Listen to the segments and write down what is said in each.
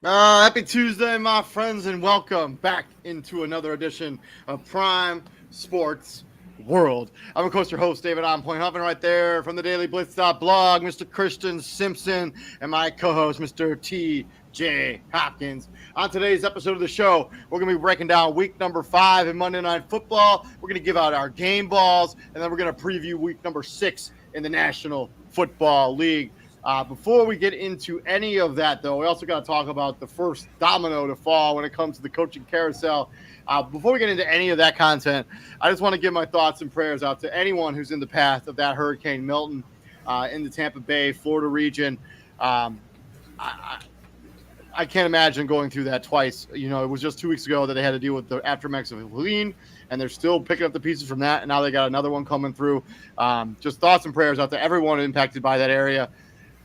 Happy Tuesday, my friends, and welcome back into another edition of Prime Sports World. I'm, of course, your host, David I'm Point Huffman, right there from the Daily Blitz.blog, Mr. Christian Simpson, and my co-host, Mr. T.J. Hopkins. On today's episode of the show, we're going to be breaking down week number 5 in Monday Night Football. We're going to give out our game balls, and then we're going to preview week number 6 in the National Football League. Before we get into any of that, though, we also got to talk about the first domino to fall when it comes to the coaching carousel. Before we get into any of that content, I just want to give my thoughts and prayers out to anyone who's in the path of that Hurricane Milton in the Tampa Bay, Florida region. I can't imagine going through that twice. You know, it was just 2 weeks ago that they had to deal with the aftermaths of Helene, and they're still picking up the pieces from that, and now they got another one coming through. Just thoughts and prayers out to everyone impacted by that area.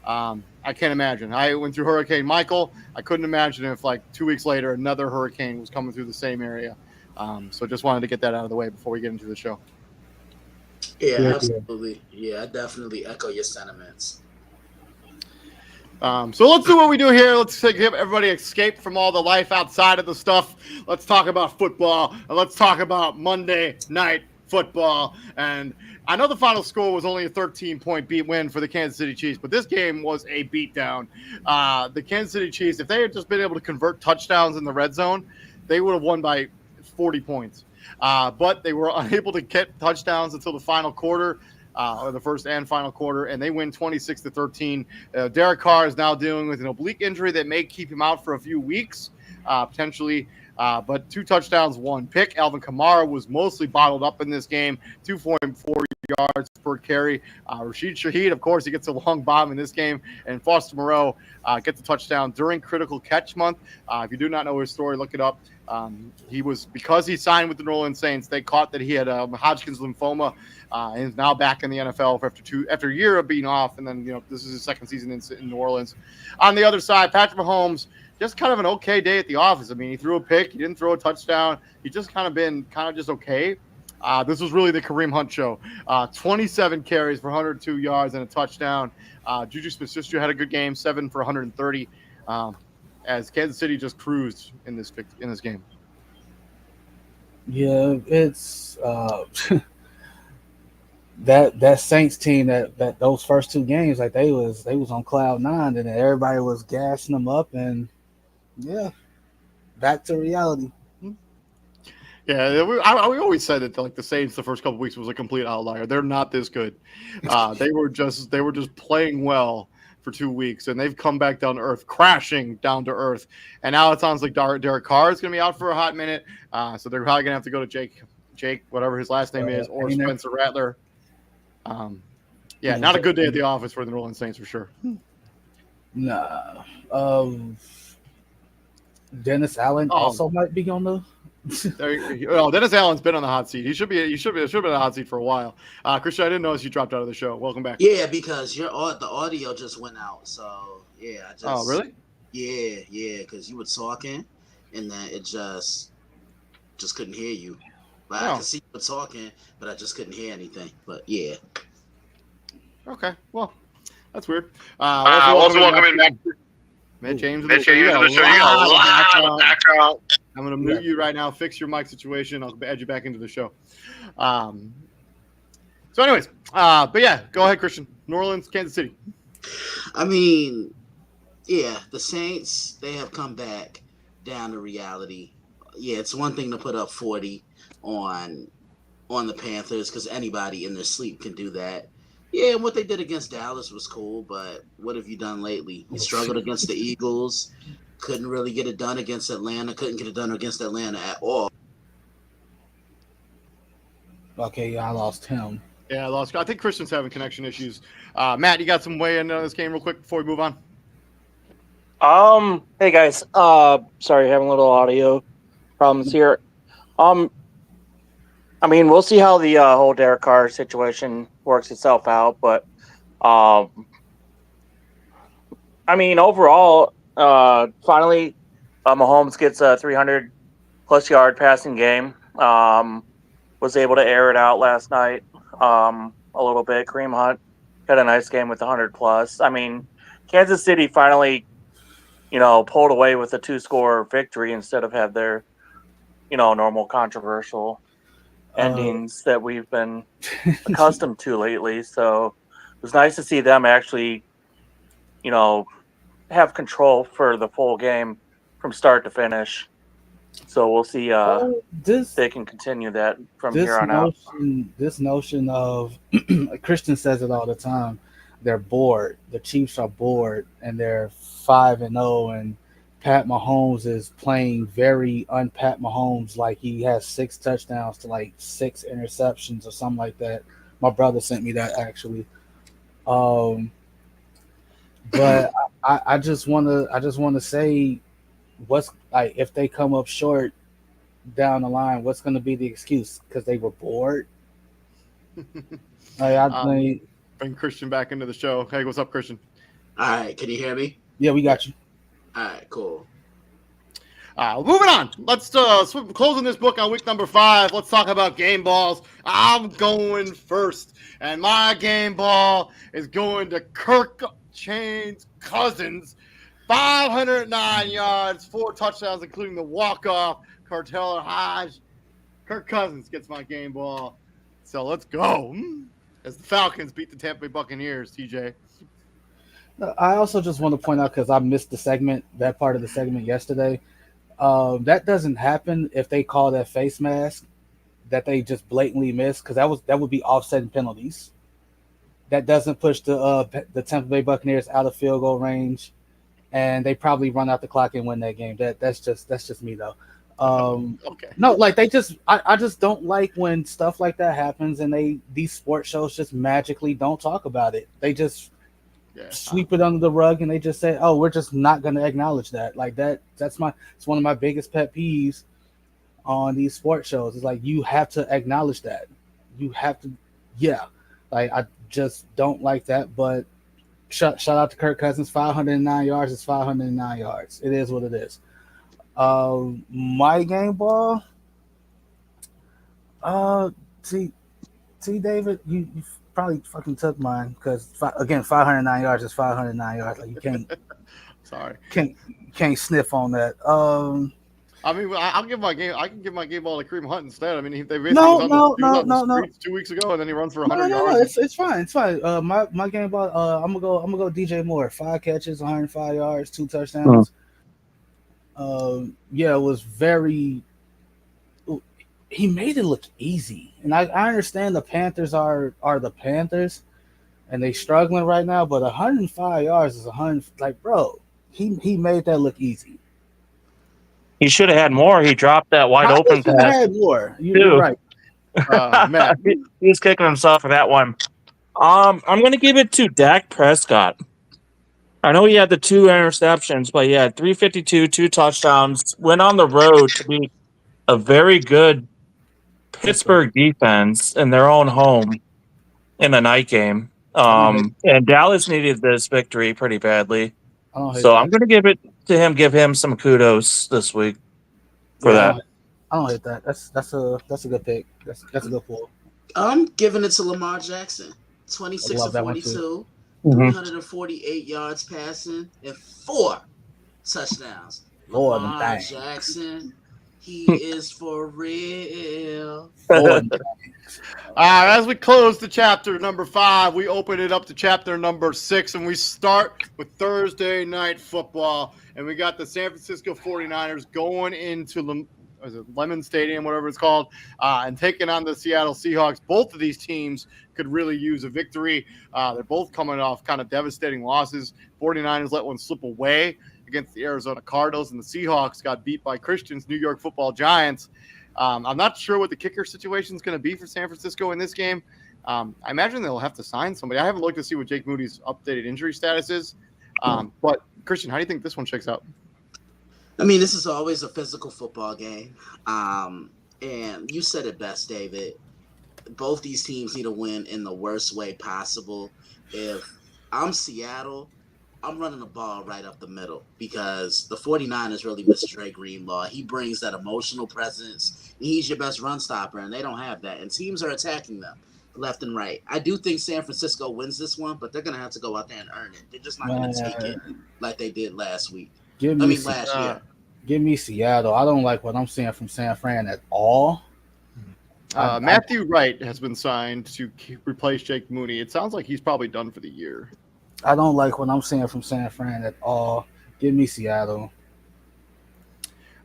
I can't imagine. I went through Hurricane Michael. I couldn't imagine if, like, 2 weeks later, another hurricane was coming through the same area. So just wanted to get that out of the way before we get into the show. Yeah, absolutely. Yeah, I definitely echo your sentiments. So let's do what we do here. Let's give everybody escape from all the life outside of the stuff. Let's talk about football, and let's talk about Monday Night Football. And I know the final score was only a 13-point win for the Kansas City Chiefs, but this game was a beatdown. The Kansas City Chiefs, if they had just been able to convert touchdowns in the red zone, they would have won by 40 points. But they were unable to get touchdowns until the final quarter, or the first and final quarter, and they win 26-13. Derek Carr is now dealing with an oblique injury that may keep him out for a few weeks, potentially. But 2 touchdowns, 1 pick. Alvin Kamara was mostly bottled up in this game, 2.4 yards per carry. Rashid Shaheed, of course, he gets a long bomb in this game. And Foster Moreau gets a touchdown during Critical Catch Month. If you do not know his story, look it up. Because he signed with the New Orleans Saints, they caught that he had Hodgkin's lymphoma, and is now back in the NFL after a year of being off. And then, this is his second season in New Orleans. On the other side, Patrick Mahomes, just kind of an okay day at the office. I mean, he threw a pick, he didn't throw a touchdown. He just been just okay. This was really the Kareem Hunt show. 27 carries for 102 yards and a touchdown. Juju Smith-Schuster had a good game, 7 for 130. As Kansas City just cruised in this game. Yeah, it's that Saints team that those first 2 games, like they was on cloud 9, and everybody was gassing them up, and yeah, back to reality. Yeah, we always said that the Saints the first couple weeks was a complete outlier. They're not this good. They were just playing well for 2 weeks, and they've come back down to earth, crashing down to earth. And now it sounds like Derek Carr is going to be out for a hot minute. So they're probably going to have to go to Jake, whatever his last name is, or Spencer Rattler. Not a good day at the office for the New Orleans Saints for sure. Nah. Dennis Allen also might be on the. Dennis Allen's been on the hot seat. He should have been on the hot seat for a while. Christian, I didn't notice you dropped out of the show. Welcome back. Yeah, because the audio just went out. So yeah, Oh, really? Yeah, because you were talking, and then it just couldn't hear you. Like, I could see you were talking, but I just couldn't hear anything. But yeah. Okay, well, that's weird. Also welcoming back. Matt James in the show. You got a lot of background. I'm going to mute you right now, fix your mic situation. I'll add you back into the show. So anyways, but yeah, go ahead, Christian. New Orleans, Kansas City. I mean, yeah, the Saints, they have come back down to reality. Yeah, it's one thing to put up 40 on the Panthers, because anybody in their sleep can do that. Yeah, and what they did against Dallas was cool, but what have you done lately? You struggled against the Eagles, couldn't really get it done against Atlanta, couldn't get it done against Atlanta at all. Okay, yeah, I lost him. Yeah, I lost. I think Christian's having connection issues. Matt, you got some way in on this game real quick before we move on? Hey guys. Sorry, having a little audio problems here. I mean, we'll see how the whole Derek Carr situation works itself out, but I mean, overall, finally, Mahomes gets a 300-plus yard passing game. Was able to air it out last night a little bit. Kareem Hunt had a nice game with 100-plus. I mean, Kansas City finally pulled away with a 2-score victory instead of have their, normal controversial endings that we've been accustomed to lately. So it was nice to see them actually, have control for the full game from start to finish. So we'll see this they can continue that from here on out. this notion of Christian says it all the time. They're bored. The Chiefs are bored, and they're 5-0, and Pat Mahomes is playing very un-Pat Mahomes, like he has 6 touchdowns to like 6 interceptions or something like that. My brother sent me that actually. But I just wanna say, what's like, if they come up short down the line, what's gonna be the excuse? Because they were bored. Bring Christian back into the show. Hey, what's up, Christian? All right, can you hear me? Yeah, we got you. All right, cool. Moving on. Let's closing this book on week number 5. Let's talk about game balls. I'm going first, and my game ball is going to Kirk Chains Cousins. 509 yards, 4 touchdowns, including the walk-off. Cartel Hodge. Kirk Cousins gets my game ball. So let's go. As the Falcons beat the Tampa Bay Buccaneers, TJ. I also just want to point out, because I missed that part of the segment yesterday. That doesn't happen if they call that face mask that they just blatantly miss, because that would be offsetting penalties. That doesn't push the Tampa Bay Buccaneers out of field goal range, and they probably run out the clock and win that game. That's just me though. Okay. No, like I just don't like when stuff like that happens, and these sports shows just magically don't talk about it. They just sweep it under the rug, and they just say, "Oh, we're just not going to acknowledge that." Like it's one of my biggest pet peeves on these sports shows. It's like, you have to acknowledge that. You have to, Like, I just don't like that. But shout out to Kirk Cousins. 509 yards is 509 yards. It is what it is. My game ball. T David, you probably fucking took mine, because again, 509 yards is 509 yards. Like, you can't. Sorry. Can't sniff on that. I mean, I can give my game ball to Kareem Hunt instead. I mean, they basically no. 2 weeks ago, and then he runs for 100 No, yards. it's fine. It's fine. My game ball. I'm gonna go DJ Moore. 5 catches, 105 yards, 2 touchdowns. It was very. He made it look easy, and I understand the Panthers are the Panthers, and they struggling right now. But 105 yards is 100. Like, bro, he made that look easy. He should have had more. He dropped that wide open pass. Had more. You're right. Matt. He was kicking himself for that one. I'm going to give it to Dak Prescott. I know he had the 2 interceptions, but he had 352, 2 touchdowns. Went on the road to beat a very good Pittsburgh defense in their own home in a night game. And Dallas needed this victory pretty badly. So I'm going to give it to him. Give him some kudos this week for that. I don't hate that. That's a good pick. That's a good pull. I'm giving it to Lamar Jackson. 26 of 42, 348 yards passing, and 4 touchdowns. Lamar Jackson, he is for real. As we close the chapter number 5, we open it up to chapter number 6, and we start with Thursday night football. And we got the San Francisco 49ers going into Lemon Stadium, whatever it's called, and taking on the Seattle Seahawks. Both of these teams could really use a victory. They're both coming off kind of devastating losses. 49ers let one slip away against the Arizona Cardinals, and the Seahawks got beat by Christian's New York Football Giants. I'm not sure what the kicker situation is going to be for San Francisco in this game. I imagine they'll have to sign somebody. I haven't looked to see what Jake Moody's updated injury status is. But, Christian, how do you think this one checks out? I mean, this is always a physical football game. And you said it best, David. Both these teams need to win in the worst way possible. If I'm Seattle, I'm running the ball right up the middle, because the 49ers really miss Dre Greenlaw. He brings that emotional presence. He's your best run stopper, and they don't have that. And teams are attacking them left and right. I do think San Francisco wins this one, but they're going to have to go out there and earn it. They're just not going to take it like they did last week. Give I me mean, last year. give me Seattle. I don't like what I'm seeing from San Fran at all. Matthew Wright has been signed to replace Jake Mooney. It sounds like he's probably done for the year. I don't like what I'm seeing from San Fran at all. Give me Seattle.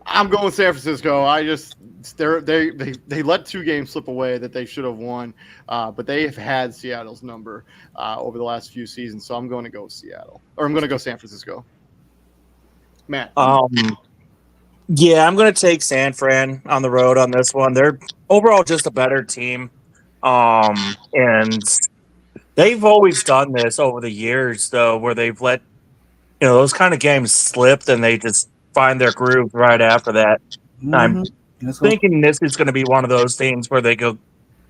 I'm going San Francisco. They let 2 games slip away that they should have won, but they have had Seattle's number over the last few seasons. So I'm going to go Seattle, or I'm going to go San Francisco. Matt. Yeah, I'm going to take San Fran on the road on this one. They're overall just a better team. And they've always done this over the years, though, where they've let, those kind of games slip and they just find their groove right after that. I'm thinking this is going to be one of those things where they go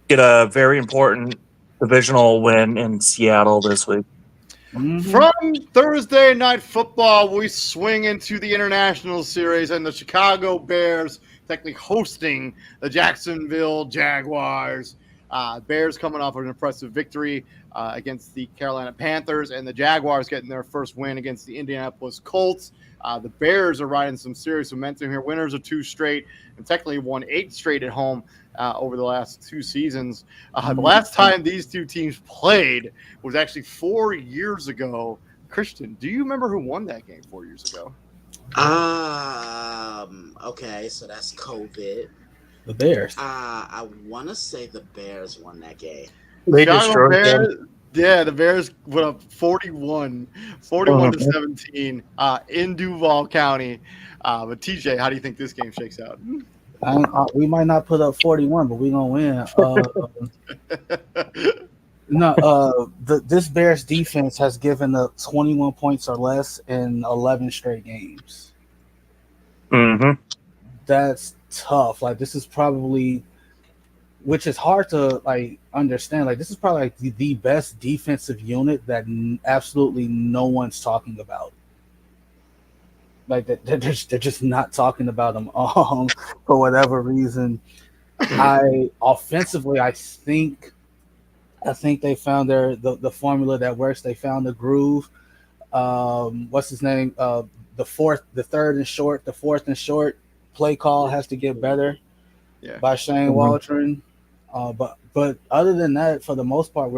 get a very important divisional win in Seattle this week. From Thursday Night Football, we swing into the International Series and the Chicago Bears technically hosting the Jacksonville Jaguars. Bears coming off an impressive victory against the Carolina Panthers, and the Jaguars getting their first win against the Indianapolis Colts. The Bears are riding some serious momentum here. Winners of 2 straight, and technically won 8 straight at home over the last 2 seasons. The last time these 2 teams played was actually 4 years ago. Christian, do you remember who won that game 4 years ago? Okay, so that's COVID. The Bears. I want to say the Bears won that game. They destroyed them. Yeah, the Bears went up 41 to 17 in Duval County. But TJ, how do you think this game shakes out? We might not put up 41, but we're going to win. This Bears defense has given up 21 points or less in 11 straight games. Mm-hmm. That's tough. Like, this is probably, which is hard to understand. Like, this is probably the best defensive unit that absolutely no one's talking about. Like, they're just not talking about them for whatever reason. Offensively, I think they found the formula that works. They found the groove. What's his name? The third and short, the fourth and short play call has to get better by Shane Waldron. But other than that, for the most part,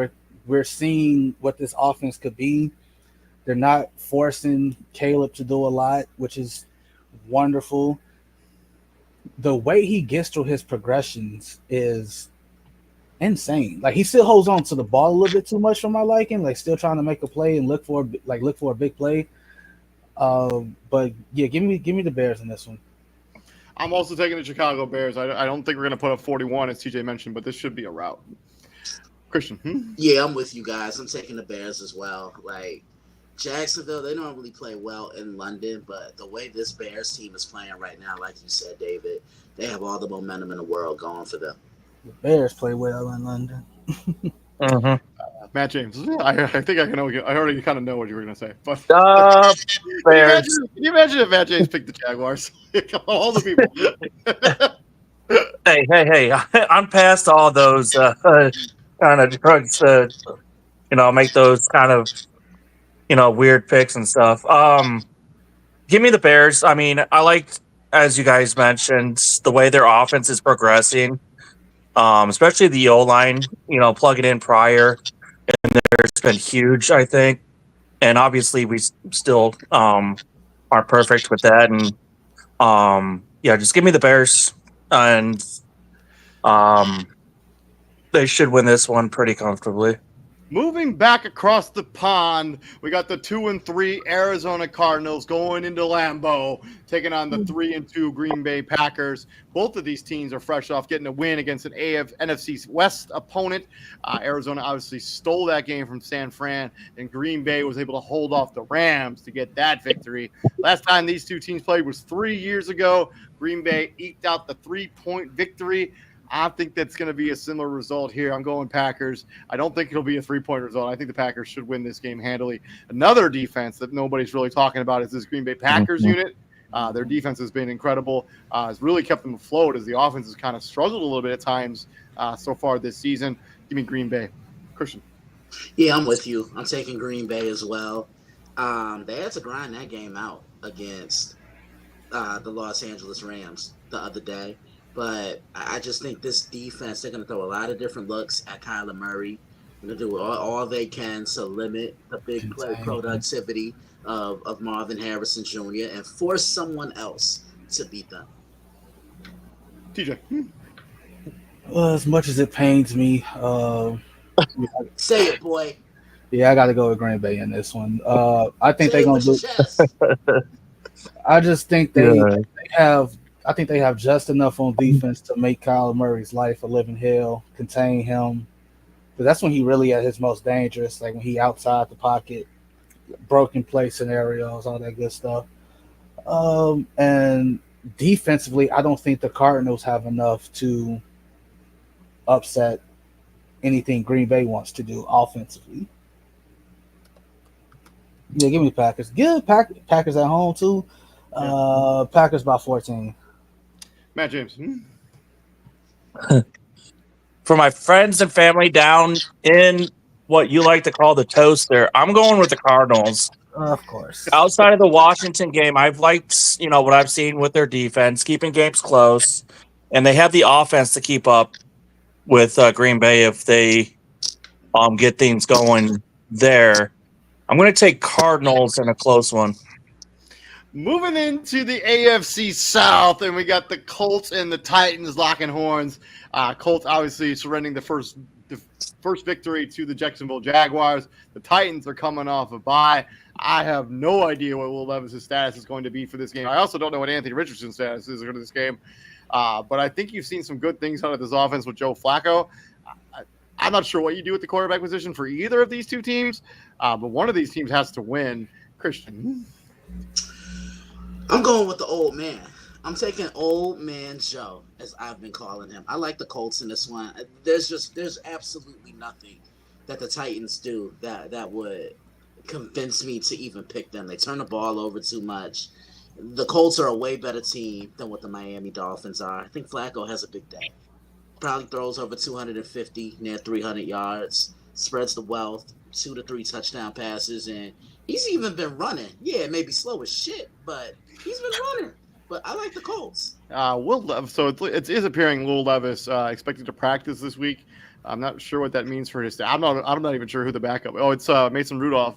we're seeing what this offense could be. They're not forcing Caleb to do a lot, which is wonderful. The way he gets through his progressions is insane. Like, he still holds on to the ball a little bit too much for my liking. Like, still trying to make a play and look for a big play. But yeah, give me the Bears in this one. I'm also taking the Chicago Bears. I don't think we're going to put up 41, as TJ mentioned, but this should be a rout. Christian? Yeah, I'm with you guys. I'm taking the Bears as well. Like, Jacksonville, they don't really play well in London, but the way this Bears team is playing right now, like you said, David, they have all the momentum in the world going for them. The Bears play well in London. Matt James, I think I already kind of know what you were going to say. But Bears. Can you imagine if Matt James picked the Jaguars? All the people. Hey! I'm past all those kind of drugs to, make those kind of, weird picks and stuff. Give me the Bears. I mean, I liked, as you guys mentioned, the way their offense is progressing, especially the O-line, plugging in Pryor, and there's been huge, I think. And obviously, we still aren't perfect with that. And, just give me the Bears. And they should win this one pretty comfortably. Moving back across the pond, we got the 2-3 Arizona Cardinals going into Lambeau, taking on the 3-2 Green Bay Packers. Both of these teams are fresh off getting a win against an NFC West opponent. Arizona obviously stole that game from San Fran, and Green Bay was able to hold off the Rams to get that victory. Last time these two teams played was 3 years ago. Green Bay eked out the 3-point victory. I think that's going to be a similar result here. I'm going Packers. I don't think it'll be a 3-point result. I think the Packers should win this game handily. Another defense that nobody's really talking about is this Green Bay Packers unit. Their defense has been incredible. Has really kept them afloat as the offense has kind of struggled a little bit at times so far this season. Give me Green Bay. Christian. Yeah, I'm with you. I'm taking Green Bay as well. They had to grind that game out against the Los Angeles Rams the other day. But I just think this defense, they're going to throw a lot of different looks at Kyler Murray. They're going to do all they can to limit the big play Contain. productivity of Marvin Harrison Jr. and force someone else to beat them. TJ. As much as it pains me, Say it, boy. yeah, I got to go with Green Bay in this one. I think Say they're it gonna with your do. chest. I just think Yeah. they have. I think they have just enough on defense to make Kyler Murray's life a living hell, contain him. But that's when he really at his most dangerous, like when he outside the pocket, broken play scenarios, all that good stuff. And defensively, I don't think the Cardinals have enough to upset anything Green Bay wants to do offensively. Yeah, give me the Packers. Give Packers at home too. Packers by 14. Matt James. For my friends and family down in what you like to call the toaster, I'm going with the Cardinals. Of course. Outside of the Washington game, I've liked, what I've seen with their defense, keeping games close, and they have the offense to keep up with Green Bay if they get things going there. I'm going to take Cardinals in a close one. Moving into the AFC South, and we got the Colts and the Titans locking horns. Colts obviously surrendering the first victory to the Jacksonville Jaguars. The Titans are coming off a bye. I have no idea what Will Levis' status is going to be for this game. I also don't know what Anthony Richardson's status is for this game. But I think you've seen some good things out of this offense with Joe Flacco. I'm not sure what you do with the quarterback position for either of these two teams, but one of these teams has to win. Christian. I'm going with the old man. I'm taking old man Joe, as I've been calling him. I like the Colts in this one. There's absolutely nothing that the Titans do that would convince me to even pick them. They turn the ball over too much. The Colts are a way better team than what the Miami Dolphins are. I think Flacco has a big day. Probably throws over 250, near 300 yards, spreads the wealth, 2 to 3 touchdown passes, and he's even been running. Yeah, it may be slow as shit, but he's been running. But I like the Colts. So it is appearing Will Levis expected to practice this week. I'm not sure what that means for his. I'm not even sure who the backup. Oh, it's Mason Rudolph.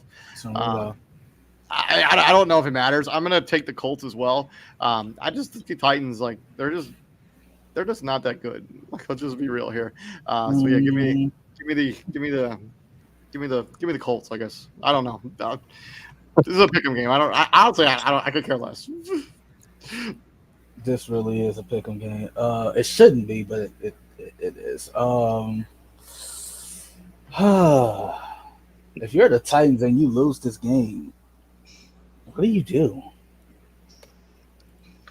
I don't know if it matters. I'm gonna take the Colts as well. I just think the Titans they're just not that good. Let's just be real here. So yeah, give me the Colts. I guess I don't know. This is a pick'em game. I could care less. This really is a pick'em game. It shouldn't be, but it is. If you're the Titans and you lose this game, what do you do?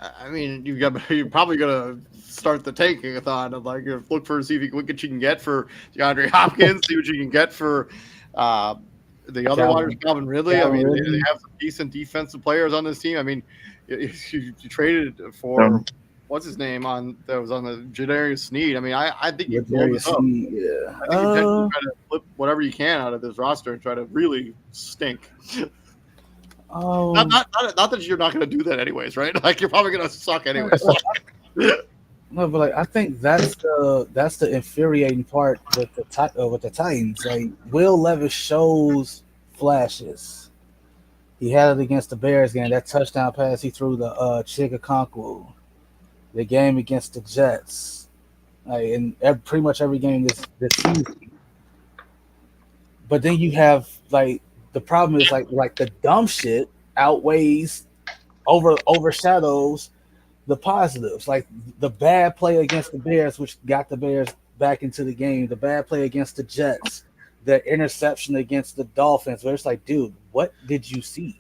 I mean, you're probably gonna start the tanking-a-thon and look for see what you can get for DeAndre Hopkins, see what you can get for the other wide, Calvin Ridley. I mean, they have some decent defensive players on this team. I mean, you traded for what's his name that was on the Jadarius Sneed. I mean, I think you blow this up. Yeah. I think you try to flip whatever you can out of this roster and try to really stink. Not that you're not going to do that anyways, right? You're probably going to suck anyways. No, but I think that's the infuriating part with the Titans. Will Levis shows flashes. He had it against the Bears game. That touchdown pass he threw to Chigakonkwo. The game against the Jets, in pretty much every game this season. But then you have the problem is the dumb shit overshadows the positives. The bad play against the Bears, which got the Bears back into the game, the bad play against the Jets, the interception against the Dolphins, where it's dude, what did you see?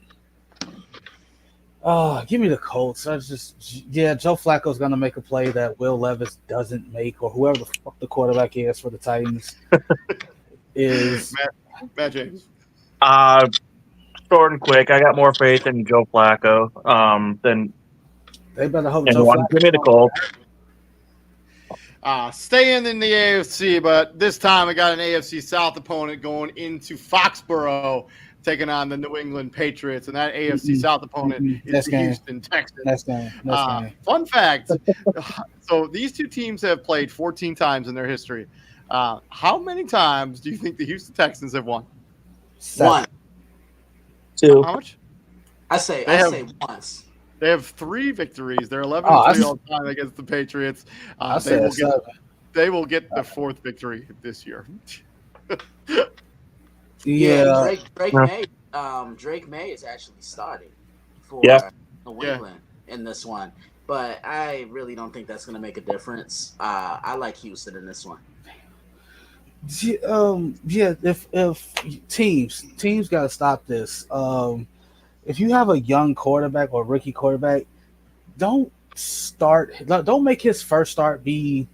Give me the Colts. Joe Flacco's gonna make a play that Will Levis doesn't make, or whoever the fuck the quarterback is for the Titans is. Matt James. Short and quick. I got more faith in Joe Flacco than. They better hope Joe Flacco. Give me the Colts. Staying in the AFC, but this time we got an AFC South opponent going into Foxborough taking on the New England Patriots, and that AFC South opponent is the Houston Texans. Next game. Fun fact: so these two teams have played 14 times in their history. How many times do you think the Houston Texans have won? 1. 2. How much? I say once. They have 3 victories. They're 11-3 all time against the Patriots. They will get the 4th victory this year. Yeah, Drake May is actually starting for New England in this one, but I really don't think that's going to make a difference. I like Houston in this one. If teams got to stop this. If you have a young quarterback or rookie quarterback, don't make his first start be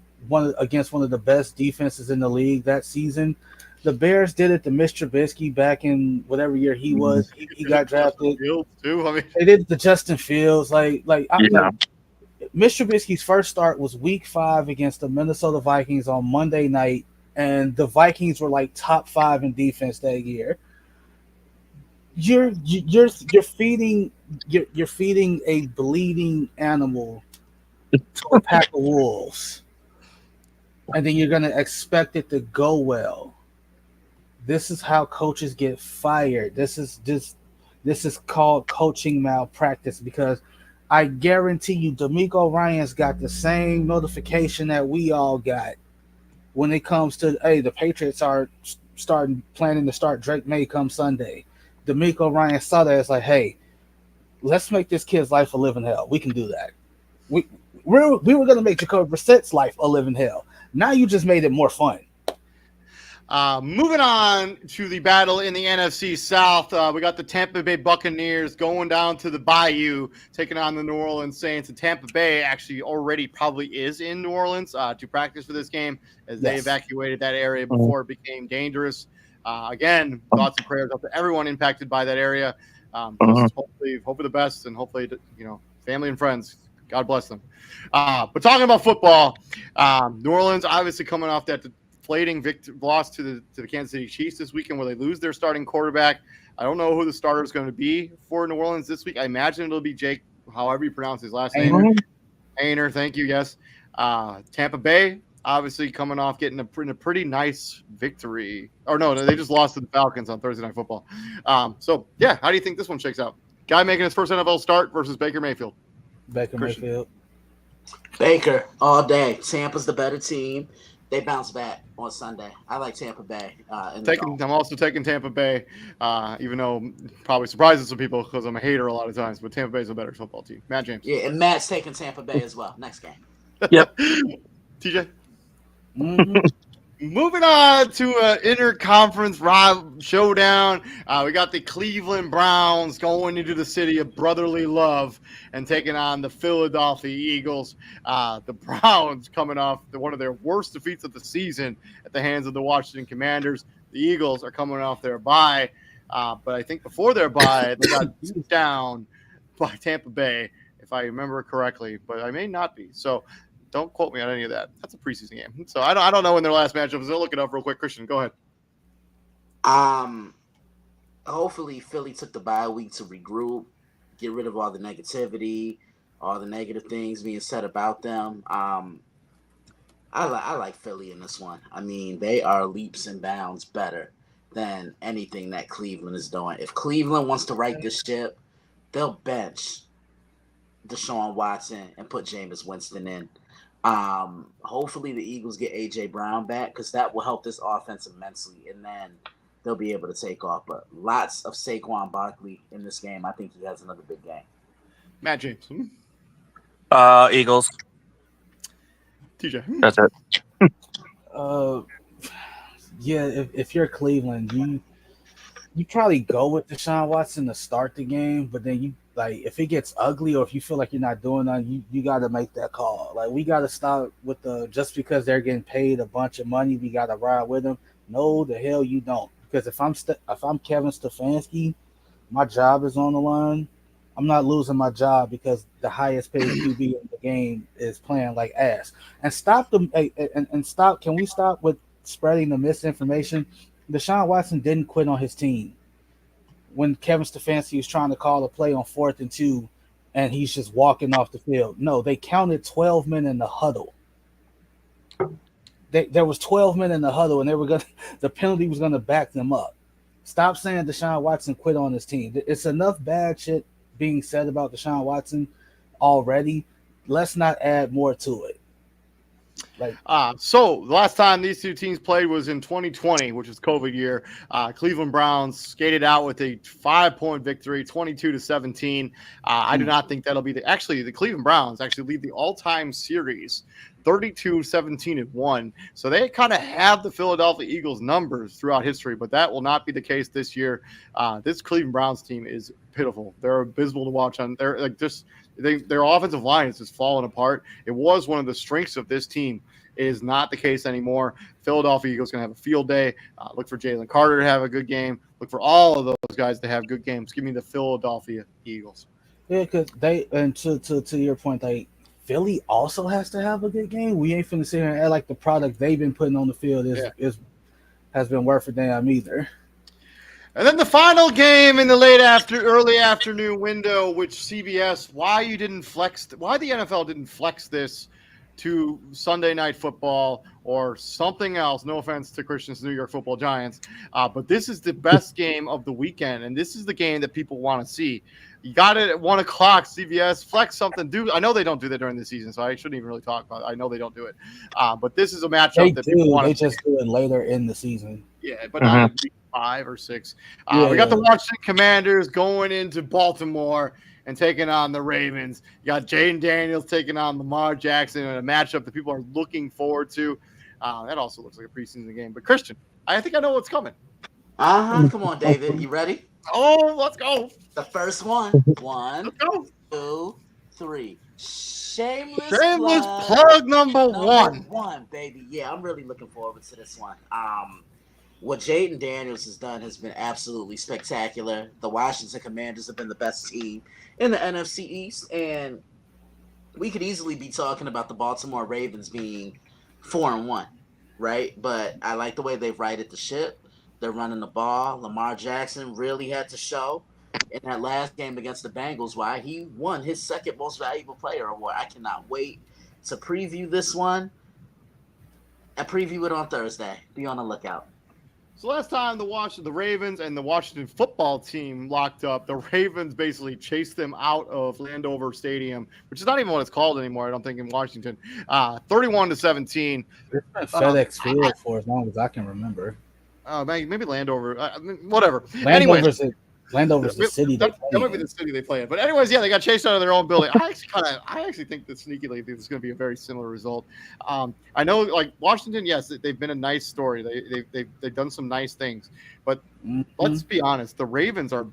against one of the best defenses in the league that season. The Bears did it to Mr. Trubisky back in whatever year he was. He got drafted. Fields too. I mean, they did it to Justin Fields. Mr. Trubisky's first start was Week 5 against the Minnesota Vikings on Monday night, and the Vikings were like top 5 in defense that year. You're feeding a bleeding animal to a pack of wolves, and then you're going to expect it to go well. This is how coaches get fired. This is called coaching malpractice, because I guarantee you DeMeco Ryans got the same notification that we all got when it comes to, hey, the Patriots are planning to start Drake May come Sunday. DeMeco Ryans saw that. It's like, hey, let's make this kid's life a living hell. We can do that. We were going to make Jacoby Brissett's life a living hell. Now you just made it more fun. Moving on to the battle in the NFC South, we got the Tampa Bay Buccaneers going down to the Bayou, taking on the New Orleans Saints. And Tampa Bay actually already probably is in New Orleans to practice for this game, as they evacuated that area before it became dangerous. Again, thoughts and prayers up to everyone impacted by that area. Hopefully, hope for the best, and hopefully, family and friends, God bless them. But talking about football, New Orleans obviously coming off that deflating loss to the Kansas City Chiefs this weekend, where they lose their starting quarterback. I don't know who the starter is going to be for New Orleans this week. I imagine it'll be Jake, however you pronounce his last name. Ainer, thank you. Yes. Tampa Bay obviously coming off getting a pretty nice victory. Or no, they just lost to the Falcons on Thursday Night Football. How do you think this one shakes out? Guy making his first NFL start versus Baker Mayfield. Mayfield. Baker all day. Tampa's the better team. They bounce back on Sunday. I like Tampa Bay. I'm also taking Tampa Bay, even though probably surprises some people because I'm a hater a lot of times. But Tampa Bay's a better football team. Matt James. Yeah, and Matt's taking Tampa Bay as well. Next game. Yep. TJ. Moving on to an interconference showdown. We got the Cleveland Browns going into the city of brotherly love and taking on the Philadelphia Eagles. The Browns coming off one of their worst defeats of the season at the hands of the Washington Commanders. The Eagles are coming off their bye. But I think before their bye, they got beat down by Tampa Bay, if I remember correctly. But I may not be. So don't quote me on any of that. That's a preseason game. So I don't know when their last matchup is. I'll look it up real quick. Christian, go ahead. Hopefully Philly took the bye week to regroup, get rid of all the negativity, all the negative things being said about them. I like Philly in this one. I mean, they are leaps and bounds better than anything that Cleveland is doing. If Cleveland wants to right this ship, they'll bench Deshaun Watson and put Jameis Winston in. Hopefully the Eagles get A.J. Brown back, because that will help this offense immensely, and then they'll be able to take off. But lots of Saquon Barkley in this game. I think he has another big game. Matt James. Eagles. TJ. That's it. If you're Cleveland, you probably go with Deshaun Watson to start the game, but then if it gets ugly, or if you feel like you're not doing that, you got to make that call. Like, we got to stop with just because they're getting paid a bunch of money, we got to ride with them. No, the hell you don't. Because if I'm Kevin Stefanski, my job is on the line. I'm not losing my job because the highest paid QB in the game is playing like ass. And stop them. And stop. Can we stop with spreading the misinformation? Deshaun Watson didn't quit on his team. when Kevin Stefanski was trying to call a play on 4th and 2, and he's just walking off the field. No, they counted 12 men in the huddle. There was 12 men in the huddle, and the penalty was gonna back them up. Stop saying Deshaun Watson quit on this team. It's enough bad shit being said about Deshaun Watson already. Let's not add more to it. So the last time these two teams played was in 2020, which was COVID year. Cleveland Browns skated out with a 5-point victory, 22-17. I do not think that'll be the Cleveland Browns actually lead the all-time series 32-17-1. So they kind of have the Philadelphia Eagles numbers throughout history, but that will not be the case this year. This Cleveland Browns team is pitiful. They're abysmal to watch on. They're like just their offensive line is just falling apart. It was one of the strengths of this team. It is not the case anymore. Philadelphia Eagles going to have a field day. Look for Jalen Carter to have a good game. Look for all of those guys to have good games. Give me the Philadelphia Eagles. Yeah, because to your point, Philly also has to have a good game. We ain't finna sit here and act like the product they've been putting on the field has been worth a damn either. And then the final game in the early afternoon window, which CBS, why the NFL didn't flex this to Sunday Night Football or something else. No offense to Christian's New York Football Giants, but this is the best game of the weekend, and this is the game that people want to see. You got it at 1 o'clock. CBS flex something. I know they don't do that during the season, so I shouldn't even really talk about it. I know they don't do it, but this is a matchup people want. They just do it later in the season. Yeah, but not week 5 or 6. We got the Washington Commanders going into Baltimore and taking on the Ravens. You got Jaden Daniels taking on Lamar Jackson in a matchup that people are looking forward to. That also looks like a preseason game. But Christian, I think I know what's coming. Come on, David. You ready? Oh, let's go. The first one. 1, 2, 3. Shameless plug number 1. 1, baby. Yeah, I'm really looking forward to this one. What Jaden Daniels has done has been absolutely spectacular. The Washington Commanders have been the best team in the NFC East, and we could easily be talking about the Baltimore Ravens being 4-1, right? But I like the way they've righted the ship. They're running the ball. Lamar Jackson really had to show in that last game against the Bengals why he won his second most valuable player award. I cannot wait to preview this one. I preview it on Thursday. Be on the lookout. So last time the Ravens and the Washington football team locked up, the Ravens basically chased them out of Landover Stadium, which is not even what it's called anymore, I don't think, in Washington. 31-17. It's been FedEx Field for as long as I can remember. Maybe Landover. Whatever. Landover's the city. That might be the city they play in. But anyways, yeah, they got chased out of their own building. I actually think that sneakily think it's going to be a very similar result. I know, like Washington, yes, they've been a nice story. They've done some nice things, but let's be honest, the Ravens are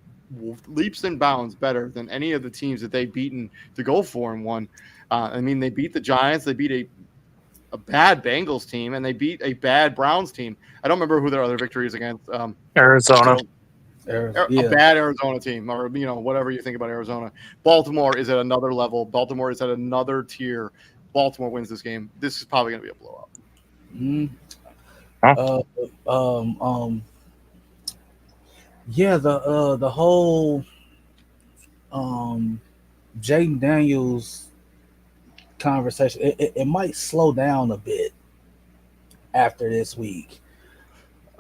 leaps and bounds better than any of the teams that they've beaten to go 4-1. I mean, they beat the Giants, they beat a bad Bengals team, and they beat a bad Browns team. I don't remember who their other victory is against. Arizona. A bad Arizona team, or whatever you think about Arizona. Baltimore is at another level. Baltimore is at another tier. Baltimore wins this game. This is probably going to be a blowout. The whole Jaden Daniels conversation, it might slow down a bit after this week.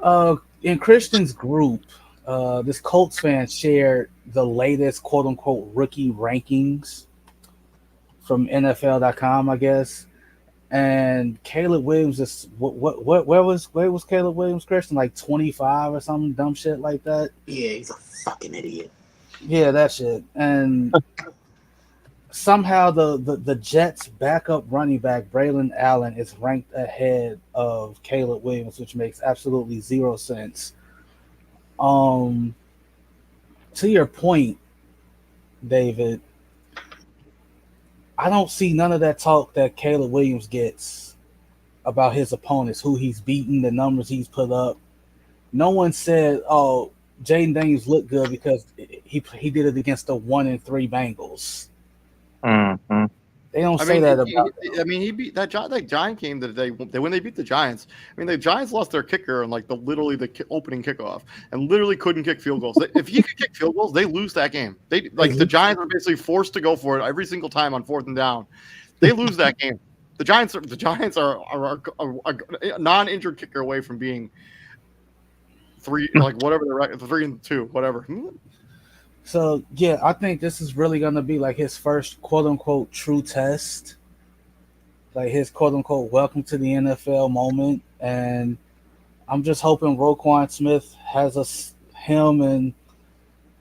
In Christian's group, this Colts fan shared the latest "quote unquote" rookie rankings from NFL.com, I guess. And Caleb Williams is where was Caleb Williams, Christian? Like 25 or something dumb shit like that. Yeah, he's a fucking idiot. Yeah, that shit. And somehow the Jets' backup running back Braylon Allen is ranked ahead of Caleb Williams, which makes absolutely zero sense. To your point, David, I don't see none of that talk that Caleb Williams gets about his opponents, who he's beaten, the numbers he's put up. No one said, "Oh, Jaden Daniels looked good because he did it against the 1-3 Bengals." Mm-hmm. They don't say that about. I mean, he beat that Giant game that when they beat the Giants. I mean, the Giants lost their kicker on like literally the opening kickoff, and literally couldn't kick field goals. If he could kick field goals, they lose that game. The Giants are basically forced to go for it every single time on 4th and down. They lose that game. The Giants are a non-injured kicker away from being 3-2, whatever. So yeah, I think this is really gonna be like his first quote unquote true test, like his quote unquote welcome to the NFL moment. And I'm just hoping Roquan Smith has him and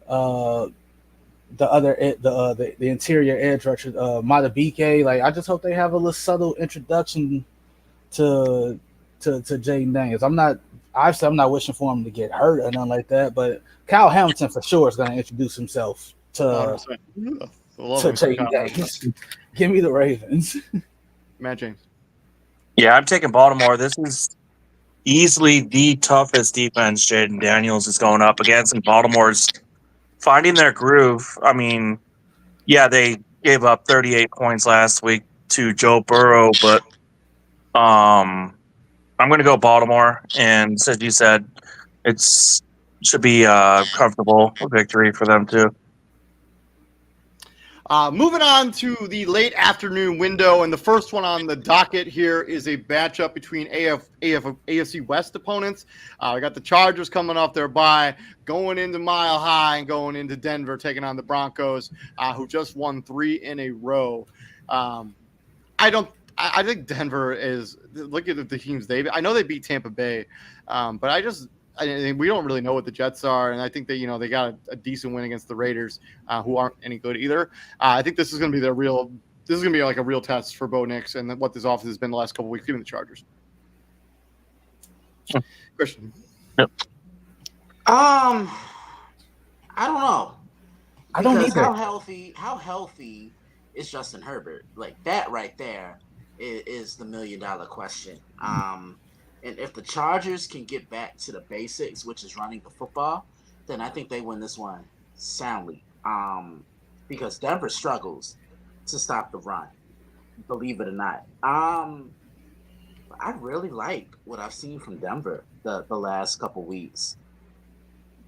the interior edge rusher Matabike. Like I just hope they have a little subtle introduction to Jaden Daniels. I'm not wishing for him to get hurt or nothing like that, but Kyle Hamilton for sure is going to introduce himself to Jaden Daniels. Give me the Ravens. Matt James. Yeah, I'm taking Baltimore. This is easily the toughest defense Jaden Daniels is going up against, and Baltimore's finding their groove. I mean, yeah, they gave up 38 points last week to Joe Burrow, but I'm going to go Baltimore, and as you said, should be a comfortable victory for them too. Moving on to the late afternoon window, and the first one on the docket here is a matchup between AFC West opponents. We got the Chargers coming off their bye, going into Mile High and going into Denver, taking on the Broncos, who just won 3 in a row. I think Denver is, look at the teams I know they beat Tampa Bay, but we don't really know what the Jets are, and I think they got a decent win against the Raiders, who aren't any good either. I think this is going to be like a real test for Bo Nix and what this offense has been the last couple of weeks, even the Chargers. Christian. Yep. I don't know. I don't either. How healthy is Justin Herbert? Like that right there is the $1 million question. And if the Chargers can get back to the basics, which is running the football, then I think they win this one soundly. Because Denver struggles to stop the run, believe it or not. I really like what I've seen from Denver the last couple weeks.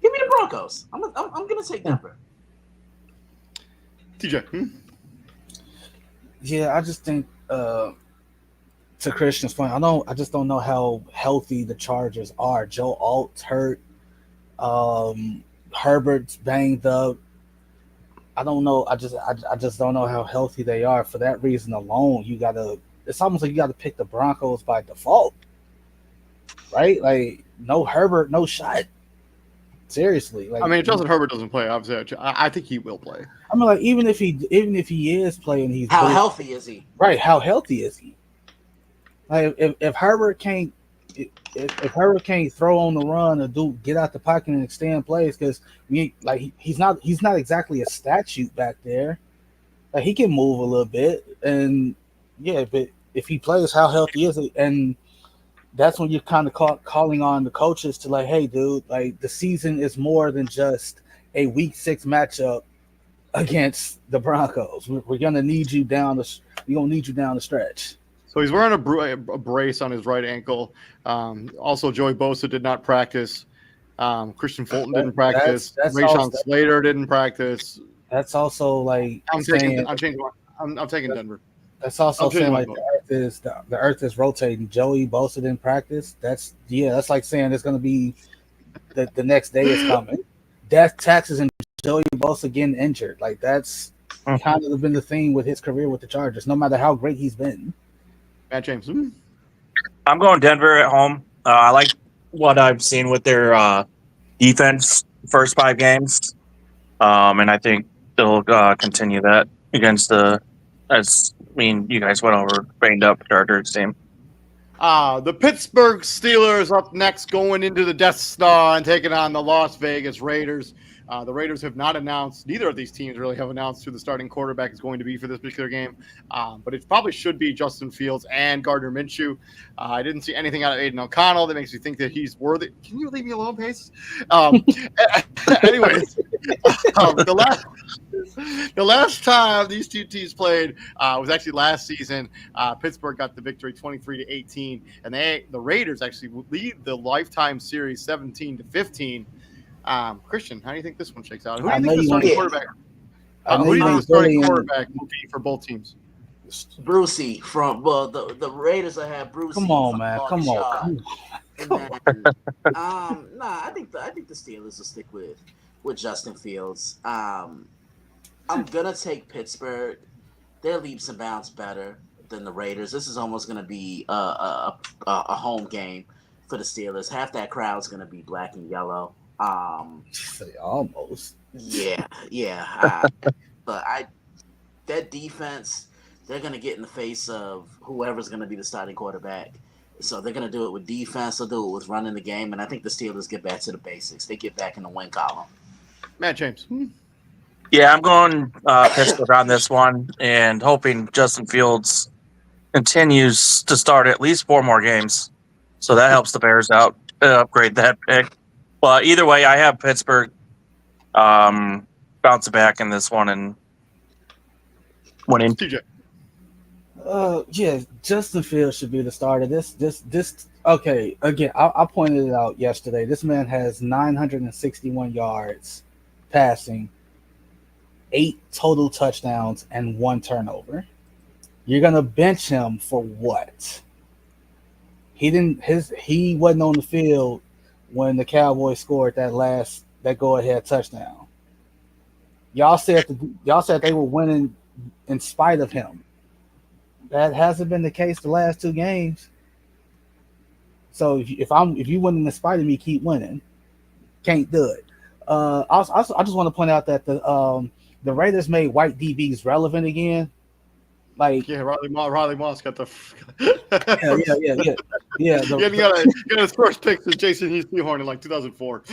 Give me the Broncos. I'm gonna take Denver. TJ. Yeah, I just think to Christian's point, I just don't know how healthy the Chargers are. Joe Alt's hurt. Herbert's banged up. I don't know. I just don't know how healthy they are. For that reason alone, it's almost like you gotta pick the Broncos by default. Right? Like no Herbert, no shot. Seriously. Like, I mean, if Justin Herbert doesn't play, obviously I think he will play. I mean, like even if he is playing, how healthy is he? Right, how healthy is he? Like if Herbert can't throw on the run or get out the pocket and extend plays, because he's not exactly a statue back there. Like he can move a little bit, and yeah, but if he plays, how healthy is it? And that's when you're kind of calling on the coaches to like, hey, dude, like the season is more than just a Week 6 matchup against the Broncos. We're gonna need you down the stretch. So he's wearing a brace on his right ankle. Also, Joey Bosa did not practice. Christian Fulton didn't practice. Rashawn Slater didn't practice. That's also like I'm taking Denver. That's also saying like the earth is rotating. Joey Bosa didn't practice. That's like saying it's going to be the next day is coming. Death, taxes, and Joey Bosa getting injured. Like that's kind of been the theme with his career with the Chargers. No matter how great he's been. Matt James. I'm going Denver at home. I like what I've seen with their defense first 5 games, and I think they'll continue that against you guys went over banged up Chargers team. The Pittsburgh Steelers up next, going into the Death Star and taking on the Las Vegas Raiders. The Raiders have not announced, neither of these teams really have announced who the starting quarterback is going to be for this particular game. But it probably should be Justin Fields and Gardner Minshew. I didn't see anything out of Aiden O'Connell that makes me think that he's worthy. Can you leave me alone, Pace? Anyways, the The last time these two teams played was actually last season. Pittsburgh got the victory 23-18, and the Raiders actually lead the lifetime series 17-15. Christian, how do you think this one shakes out? Who do you think the starting quarterback? Who do you think the starting quarterback will be for both teams? Brucey from the Raiders will have Brucey. Come on, man. Come on. I think the Steelers will stick with Justin Fields. I'm gonna take Pittsburgh. They're leaps and bounds better than the Raiders. This is almost gonna be a home game for the Steelers. Half that crowd's gonna be black and yellow. Almost. Yeah. But that defense, they're gonna get in the face of whoever's gonna be the starting quarterback. So they're gonna do it with defense. They'll do it with running the game, and I think the Steelers get back to the basics. They get back in the win column. Matt James. Yeah, I'm going Pittsburgh on this one, and hoping Justin Fields continues to start at least 4 more games, so that helps the Bears out, upgrade that pick. But either way, I have Pittsburgh bouncing back in this one and winning. TJ. Yeah, Justin Fields should be the starter. This. Okay, again, I pointed it out yesterday. This man has 961 yards passing, 8 total touchdowns, and 1 turnover. You're gonna bench him for what? He wasn't on the field when the Cowboys scored that go-ahead touchdown. Y'all said they were winning in spite of him. That hasn't been the case the last 2 games. So if you win in spite of me, keep winning. Can't do it. I just want to point out that the Raiders made white DBs relevant again. Like Riley Moss got the yeah. He got his first pick to Jason Seahorn in like 2004.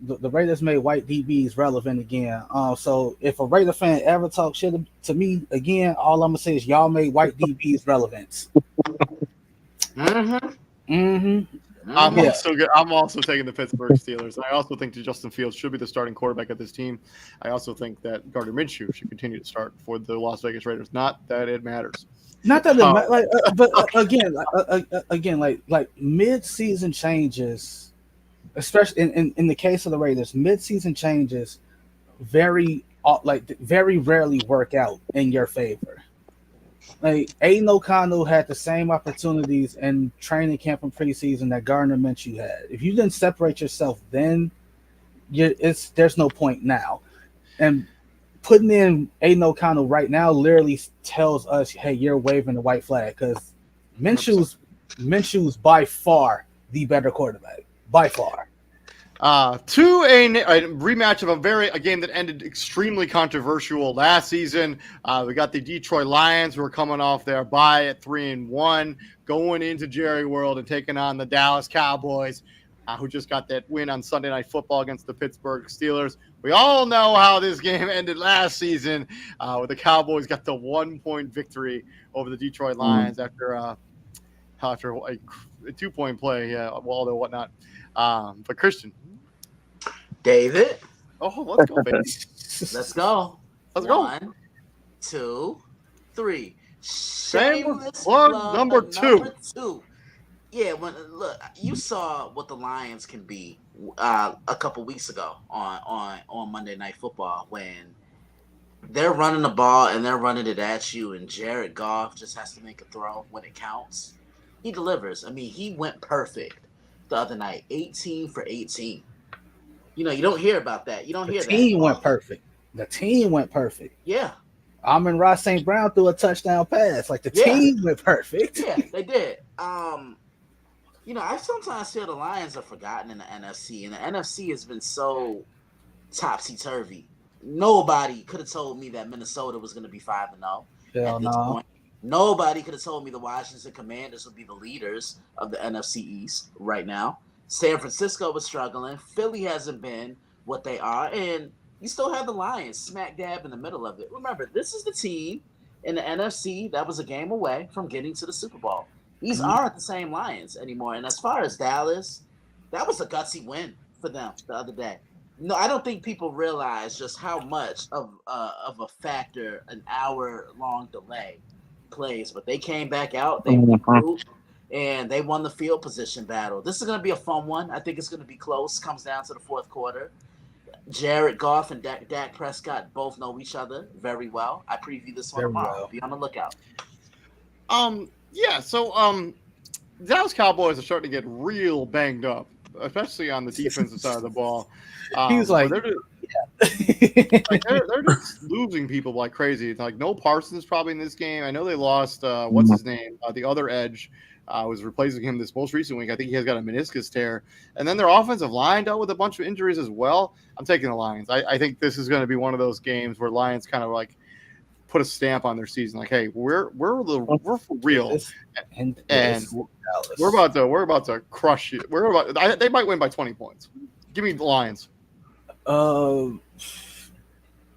The Raiders made white DBs relevant again. So if a Raider fan ever talks shit to me again, all I'm gonna say is y'all made white DBs relevant. I'm also taking the Pittsburgh Steelers. I also think that Justin Fields should be the starting quarterback of this team. I also think that Gardner Minshew should continue to start for the Las Vegas Raiders. Not that it matters. Not that it matters. But again, like mid-season changes, especially in the case of the Raiders, mid-season changes very rarely work out in your favor. Like Aiden O'Connell had the same opportunities in training camp and preseason that Gardner Minshew had. If you didn't separate yourself then, there's no point now. And putting in Aiden O'Connell right now literally tells us, hey, you're waving the white flag, because Minshew's by far the better quarterback. By far. To a rematch of a game that ended extremely controversial last season. We got the Detroit Lions, who are coming off their bye at 3-1, going into Jerry World and taking on the Dallas Cowboys, who just got that win on Sunday Night Football against the Pittsburgh Steelers. We all know how this game ended last season, where the Cowboys got the 1-point victory over the Detroit Lions after a 2-point play, although whatnot. But Christian. David. Oh, let's go, baby. Let's go. Let's go. 1, 2, 3. Shameless plug number 2. Yeah, look, you saw what the Lions can be a couple weeks ago on Monday Night Football, when they're running the ball and they're running it at you, and Jared Goff just has to make a throw when it counts. He delivers. I mean, he went perfect the other night, 18 for 18. You don't hear about that. You don't hear that. The team went perfect. The team went perfect. Yeah. Amon-Ra St. Brown threw a touchdown pass. Like, the team went perfect. Yeah, they did. I sometimes feel the Lions are forgotten in the NFC, and the NFC has been so topsy-turvy. Nobody could have told me that Minnesota was going to be 5-0 at this point. Nobody could have told me the Washington Commanders would be the leaders of the NFC East right now. San Francisco was struggling. Philly hasn't been what they are. And you still have the Lions smack dab in the middle of it. Remember, this is the team in the NFC that was a game away from getting to the Super Bowl. These aren't the same Lions anymore. And as far as Dallas, that was a gutsy win for them the other day. No, I don't think people realize just how much of a factor an hour-long delay plays. But they came back out, they regrouped, and they won the field position battle. This is going to be a fun one. I think it's going to be close. Comes down to the fourth quarter. Jared Goff and Dak Prescott both know each other very well. I preview this one tomorrow. Well. Be on the lookout. Yeah. So Dallas Cowboys are starting to get real banged up, especially on the defensive side of the ball. He's like, they're just losing people like crazy. It's like no Parsons probably in this game. I know they lost what's his name, the other edge. Was replacing him this most recent week. I think he has got a meniscus tear. And then their offensive line dealt with a bunch of injuries as well. I'm taking the Lions. I think this is going to be one of those games where Lions kind of like put a stamp on their season. Like, hey, we're for real, and we're about to crush you. They might win by 20 points. Give me the Lions.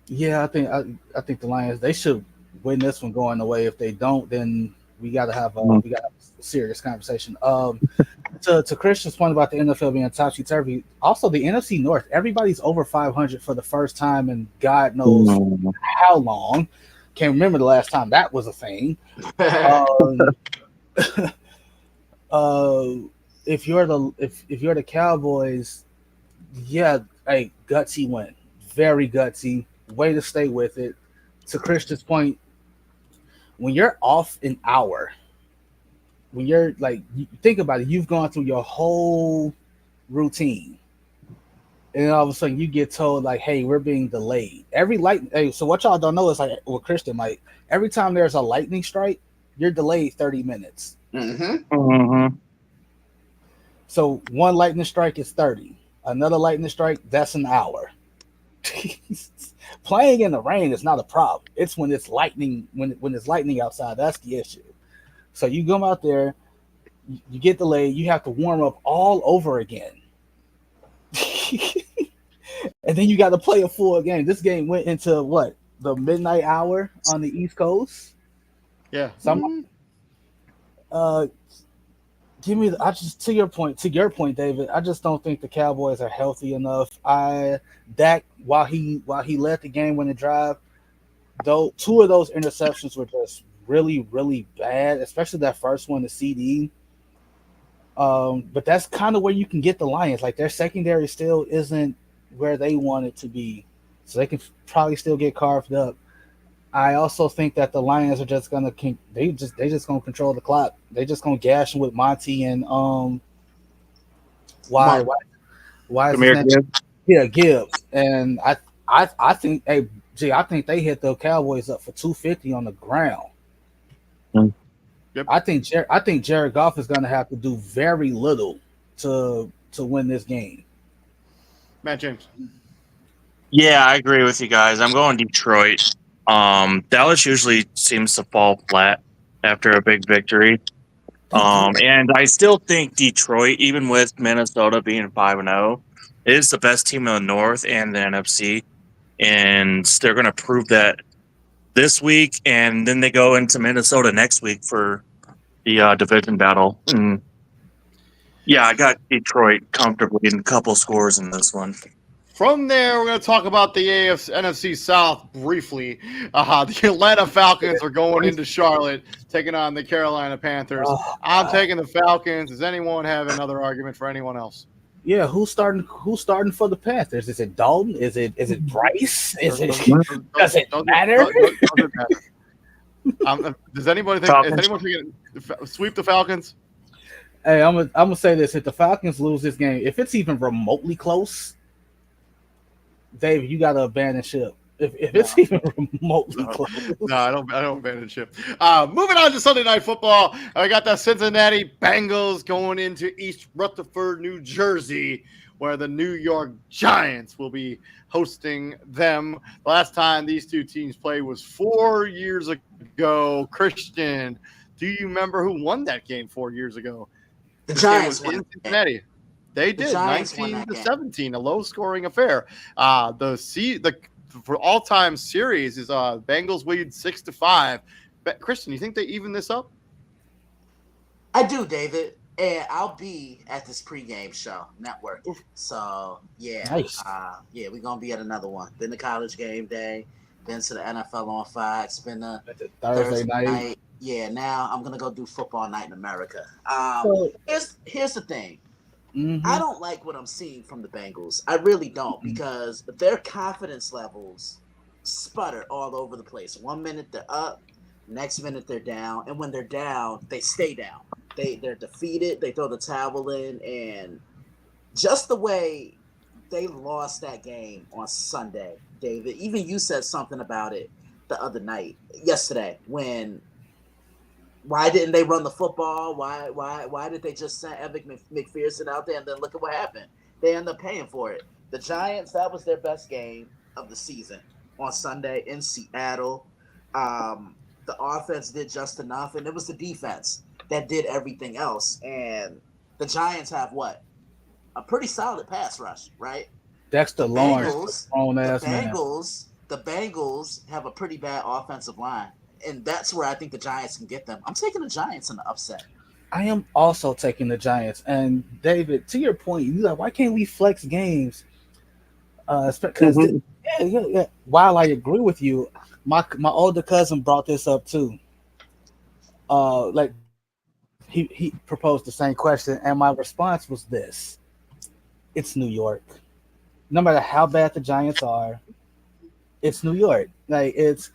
Yeah, I think the Lions, they should win this one going away. If they don't, then we got to have a serious conversation. To Christian's point about the NFL being topsy-turvy, also the NFC North, everybody's over 500 for the first time in God knows how long. Can't remember the last time that was a thing. If you're the Cowboys, yeah, hey, gutsy win. Very gutsy. Way to stay with it. To Christian's point, when you're off an hour, when you're like, you think about it, you've gone through your whole routine, and all of a sudden you get told like, "Hey, we're being delayed." Hey, so what y'all don't know is like, well, Christian, like every time there's a lightning strike, you're delayed 30 minutes. So one lightning strike is 30. Another lightning strike, that's an hour. Playing in the rain is not a problem. It's when it's lightning, when it's lightning outside, that's the issue. So you go out there, you get delayed, you have to warm up all over again. And then you got to play a full game. This game went into what? The midnight hour on the East Coast? Yeah. To your point, David, I just don't think the Cowboys are healthy enough. Dak, while he led the game winning drive, though, two of those interceptions were just really, really bad, especially that first one, the CD. But that's kind of where you can get the Lions. Like their secondary still isn't where they want it to be, so they can probably still get carved up. I also think that the Lions are just gonna they just gonna control the clock. They just gonna gash them with Monty and why is his name? Yeah, Gibbs. And I think I think they hit the Cowboys up for 250 on the ground. Yep. I think Jared Goff is gonna have to do very little to win this game. Matt James. Yeah, I agree with you guys. I'm going Detroit. Dallas usually seems to fall flat after a big victory. And I still think Detroit, even with Minnesota being 5-0, is the best team in the North and the NFC. And they're going to prove that this week. And then they go into Minnesota next week for the division battle. And yeah, I got Detroit comfortably in a couple scores in this one. From there, we're going to talk about the NFC South briefly. The Atlanta Falcons are going into Charlotte, taking on the Carolina Panthers. I'm taking the Falcons. Does anyone have another argument for anyone else? Yeah, who's starting for the Panthers? Is it Dalton? Is it Bryce? Does it matter? Does anyone think? Is anyone thinking sweep the Falcons? Hey, I'm gonna say this: if the Falcons lose this game, if it's even remotely close, Dave, you got to abandon ship. If it's even remotely close. No, I don't abandon ship. Moving on to Sunday Night Football. I got the Cincinnati Bengals going into East Rutherford, New Jersey, where the New York Giants will be hosting them. The last time these two teams played was 4 years ago. Christian, do you remember who won that game 4 years ago? The Giants won in Cincinnati. They did 19-17, a low-scoring affair. For all-time series is Bengals lead 6-5. Christian, you think they even this up? I do, David. And I'll be at this pregame show networking. So Nice. we're gonna be at another one. Been to College Game Day, been to the NFL on Fox, been to Thursday night. Yeah, now I'm gonna go do Football Night in America. So, Here's the thing. mhm. I don't like what I'm seeing from the Bengals. I really don't, because their confidence levels sputter all over the place. 1 minute they're up, next minute they're down, and when they're down, they stay down. They're defeated. They throw the towel in, and just the way they lost that game on Sunday, David. Even you said something about it the other night, yesterday, when. Why didn't they run the football? Why did they just send Evan McPherson out there, and then look at what happened? They end up paying for it. The Giants, that was their best game of the season on Sunday in Seattle. The offense did just enough, and it was the defense that did everything else. And the Giants have what? A pretty solid pass rush, right? Dexter Lawrence, the Bengals have a pretty bad offensive line. And that's where I think the Giants can get them. I'm taking the Giants in the upset. I am also taking the Giants. And David, to your point, you like, why can't we flex games? Because while I agree with you, my older cousin brought this up too. Like he proposed the same question, and my response was this: it's New York. No matter how bad the Giants are, it's New York. Like it's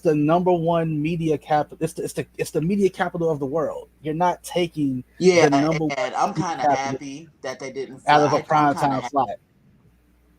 the number one media capital. It's the media capital of the world. You're not taking the number one. And I'm kind of happy that they didn't out of a prime time slot.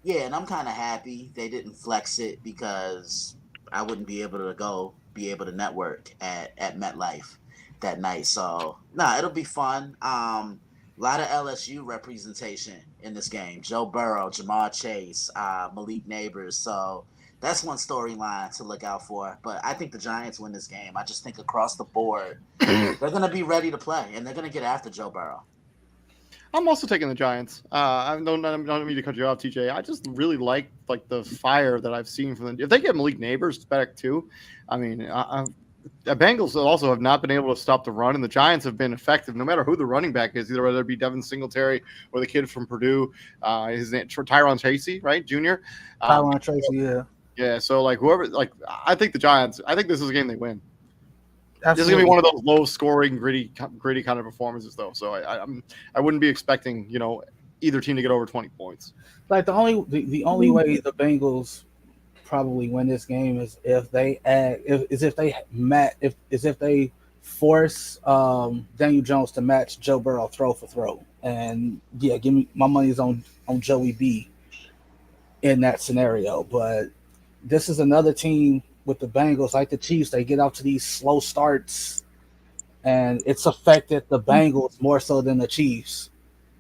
Yeah, and I'm kind of happy they didn't flex it, because I wouldn't be able to network at MetLife that night. So it'll be fun. A lot of LSU representation in this game. Joe Burrow, Jamar Chase, Malik Neighbors. So that's one storyline to look out for. But I think the Giants win this game. I just think across the board, they're going to be ready to play, and they're going to get after Joe Burrow. I'm also taking the Giants. I don't mean to cut you off, TJ. I just really like the fire that I've seen from them. If they get Malik Neighbors back too, I mean, the Bengals also have not been able to stop the run, and the Giants have been effective no matter who the running back is, either whether it be Devin Singletary or the kid from Purdue, his name Tyron Tracy, right, Junior. Tyron Tracy, yeah. Yeah, so whoever, I think the Giants. I think this is a game they win. Absolutely. This is gonna be one of those low-scoring, gritty kind of performances, though. So I wouldn't be expecting either team to get over 20 points. Like the only way the Bengals probably win this game is if they force Daniel Jones to match Joe Burrow throw for throw, and give me my money's on Joey B in that scenario. But this is another team with the Bengals, like the Chiefs. They get out to these slow starts, and it's affected the Bengals more so than the Chiefs.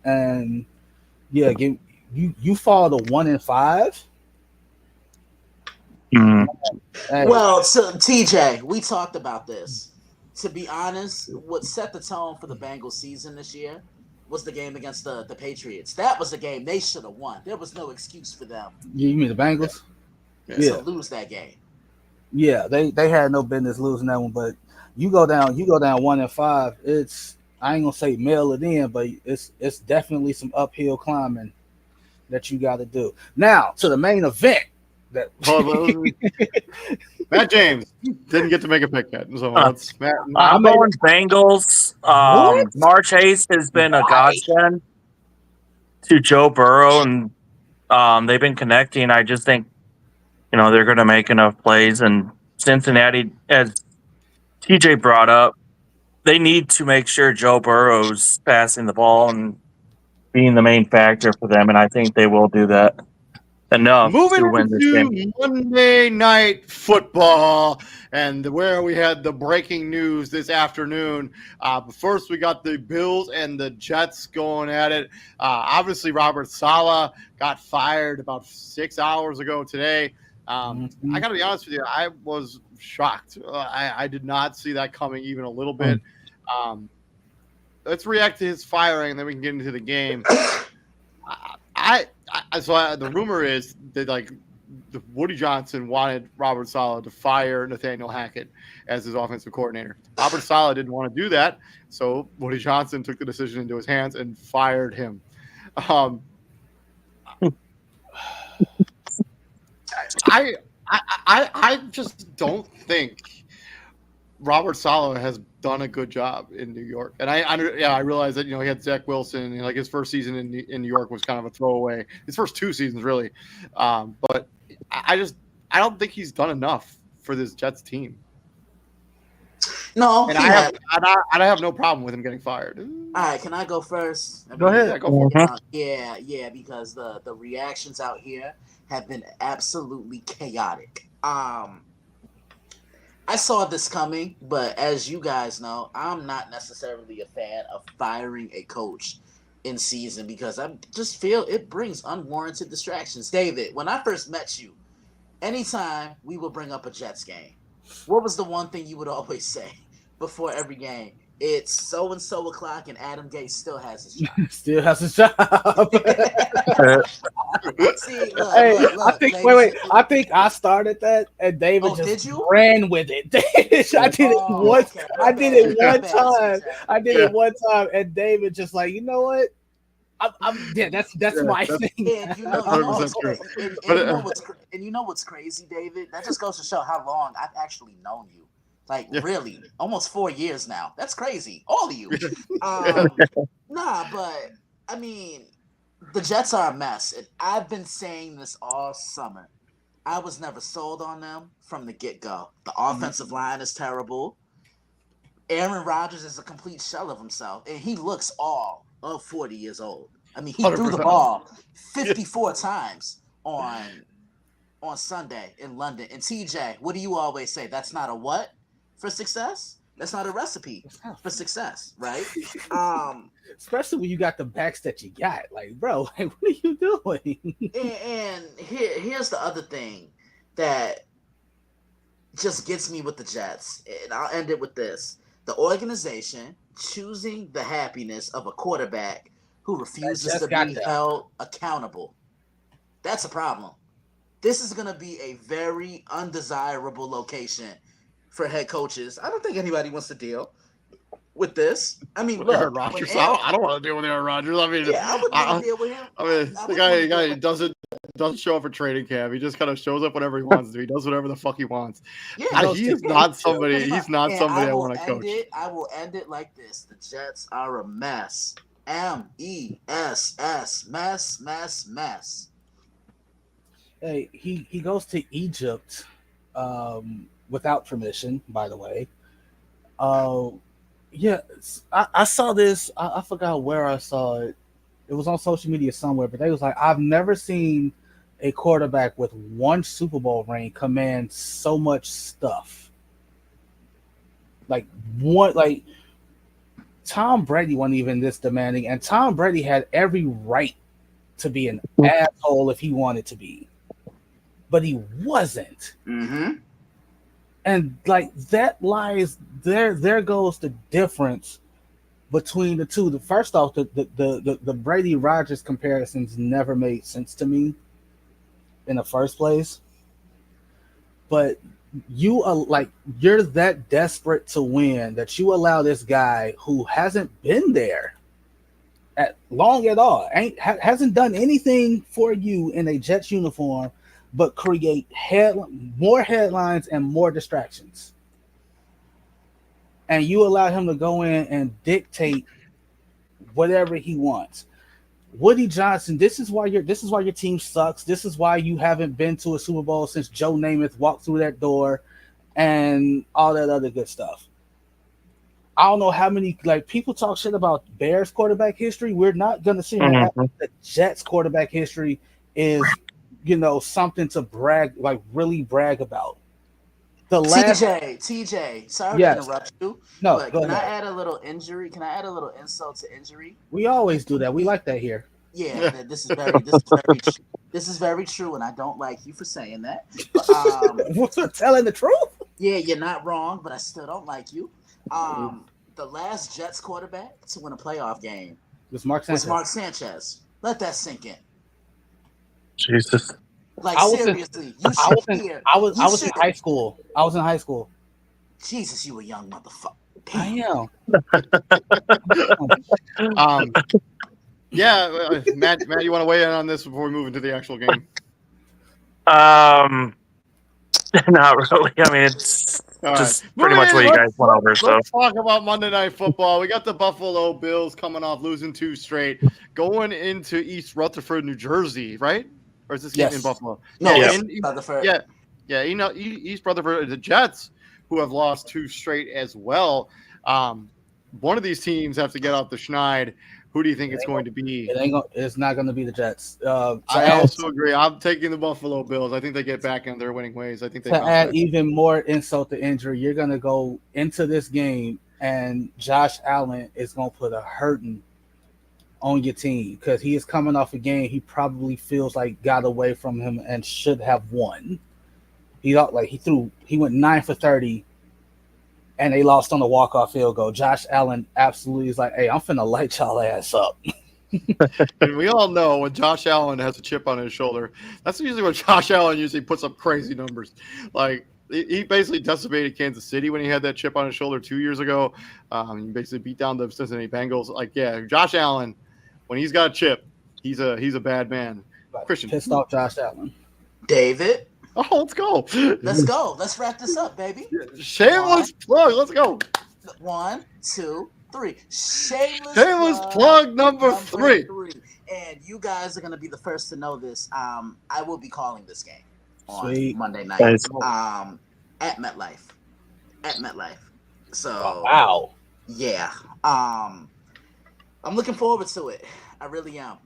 And you fall to 1-5. Hey. Well, so TJ, we talked about this. To be honest, what set the tone for the Bengals season this year was the game against the Patriots. That was the game they should have won. There was no excuse for them. You mean the Bengals? To lose that game. Yeah, they had no business losing that one. But you go down 1-5. It's, I ain't gonna say mail it in, but it's definitely some uphill climbing that you got to do. Now to the main event. Matt James didn't get to make a pick yet. So I'm going Bengals. Jamar Chase has been a godsend to Joe Burrow, and they've been connecting. I just think they're going to make enough plays. And Cincinnati, as TJ brought up, they need to make sure Joe Burrow's passing the ball and being the main factor for them, and I think they will do that. Enough Moving to win this game. Monday Night Football, and where we had the breaking news this afternoon. But first, we got the Bills and the Jets going at it. Obviously, Robert Saleh got fired about 6 hours ago today. I got to be honest with you, I was shocked. I did not see that coming even a little bit. Let's react to his firing, and then we can get into the game. The rumor is that Woody Johnson wanted Robert Saleh to fire Nathaniel Hackett as his offensive coordinator. Robert Saleh didn't want to do that, so Woody Johnson took the decision into his hands and fired him. I just don't think Robert Saleh has done a good job in New York, and I realize that he had Zach Wilson, and like his first season in New York was kind of a throwaway. His first 2 seasons really, but I don't think he's done enough for this Jets team. No, and I have no problem with him getting fired. All right, can I go first? Go ahead. Yeah, go for it. Yeah, because the reactions out here have been absolutely chaotic. I saw this coming, but as you guys know, I'm not necessarily a fan of firing a coach in season because I just feel it brings unwarranted distractions. David, when I first met you, anytime we would bring up a Jets game, what was the one thing you would always say before every game? It's so-and-so o'clock and Adam Gase still has his job. Still has his job. See, look, Hey, look, I think ladies, I think I started that, and David did you? ran with it. I did it once. Okay. I did it one Bad, time. CJ. I did it one time, and David just like, you know what? That's my thing. And you know, 100% true. and you know what's crazy, David? That just goes to show how long I've actually known you. Like, really, almost 4 years now. That's crazy. All of you. Nah, but, I mean, the Jets are a mess. And I've been saying this all summer. I was never sold on them from the get-go. The offensive line is terrible. Aaron Rodgers is a complete shell of himself. And he looks all of 40 years old. I mean, he 100%. threw the ball 54 times on Sunday in London. And TJ, what do you always say? That's not a what for success? That's not a recipe for success, right? Especially when you got the backs that you got. Like, bro, like, what are you doing? and here's the other thing that just gets me with the Jets. And I'll end it with this. The organization choosing the happiness of a quarterback who refuses to be held accountable. That's a problem. This is going to be a very undesirable location for head coaches. I don't think anybody wants to deal with this. I mean, look, Aaron Rodgers. I don't want to deal with Aaron Rodgers. I mean, yeah, I wouldn't want to deal with him. I mean, the guy doesn't show up for training camp. He just kind of shows up whenever he wants to. He does whatever the fuck he wants. Yeah, he's not somebody. He's not somebody I want to coach. I will end it like this: the Jets are a mess. MESS, mess. Hey, he goes to Egypt without permission, by the way. Yeah, I saw this. I forgot where I saw it. It was on social media somewhere, but they was like, I've never seen a quarterback with 1 Super Bowl ring command so much stuff. Like Tom Brady wasn't even this demanding, and Tom Brady had every right to be an asshole if he wanted to be, but he wasn't. Mm-hmm. And like that lies there goes the difference between the two. First off, the Brady Rodgers comparisons never made sense to me in the first place. But you're that desperate to win that you allow this guy who hasn't been there long at all, hasn't done anything for you in a Jets uniform, but create more headlines and more distractions. And you allow him to go in and dictate whatever he wants. Woody Johnson, this is why your team sucks. This is why you haven't been to a Super Bowl since Joe Namath walked through that door and all that other good stuff. I don't know how many people talk shit about Bears quarterback history. We're not gonna see the Jets quarterback history is something to really brag about. TJ, sorry to interrupt you. No, but go can ahead. I add a little injury? Can I add a little insult to injury? We always do that. We like that here. Yeah, this is very true, and I don't like you for saying that. But, telling the truth. Yeah, you're not wrong, but I still don't like you. The last Jets quarterback to win a playoff game was Mark Sanchez. Let that sink in. Jesus. Like I was in- seriously, you I should was in, hear. I was You I was in should- high school. I was in high school. Jesus, you a young motherfucker. I Damn. am. Yeah, Matt, you want to weigh in on this before we move into the actual game? Not really. I mean, it's All just right. pretty much what you guys went over. So Let's talk about Monday Night Football. We got the Buffalo Bills coming off losing 2 straight, going into East Rutherford, New Jersey, right? Or is this game Yes. in Buffalo? No, yeah, it's Rutherford. yeah. You know, East Rutherford, the Jets, who have lost 2 straight as well. One of these teams have to get off the schneid. Who do you think it's going to be? It's not going to be the Jets. I also agree. I'm taking the Buffalo Bills. I think they get back in their winning ways. I think they to bounce add back. even more insult to injury, you're going to go into this game and Josh Allen is going to put a hurting on your team because he is coming off a game he probably feels like got away from him and should have won. He went 9 for 30 and they lost on a walk-off field goal. Josh Allen absolutely is like, hey, I'm finna light y'all ass up. And we all know when Josh Allen has a chip on his shoulder, that's usually when Josh Allen usually puts up crazy numbers. Like he basically decimated Kansas City when he had that chip on his shoulder 2 years ago. He basically beat down the Cincinnati Bengals. Like, yeah, Josh Allen, when he's got a chip, he's a bad man. Christian, Pissed off Josh Allen. David, oh, let's go. let's go. Let's wrap this up, baby. Shameless plug. Let's go. 1, 2, 3. Shameless Plug number 3. And you guys are gonna be the first to know this. I will be calling this game on Sweet. Monday night. Nice. At MetLife. So Wow. yeah. I'm looking forward to it. I really am.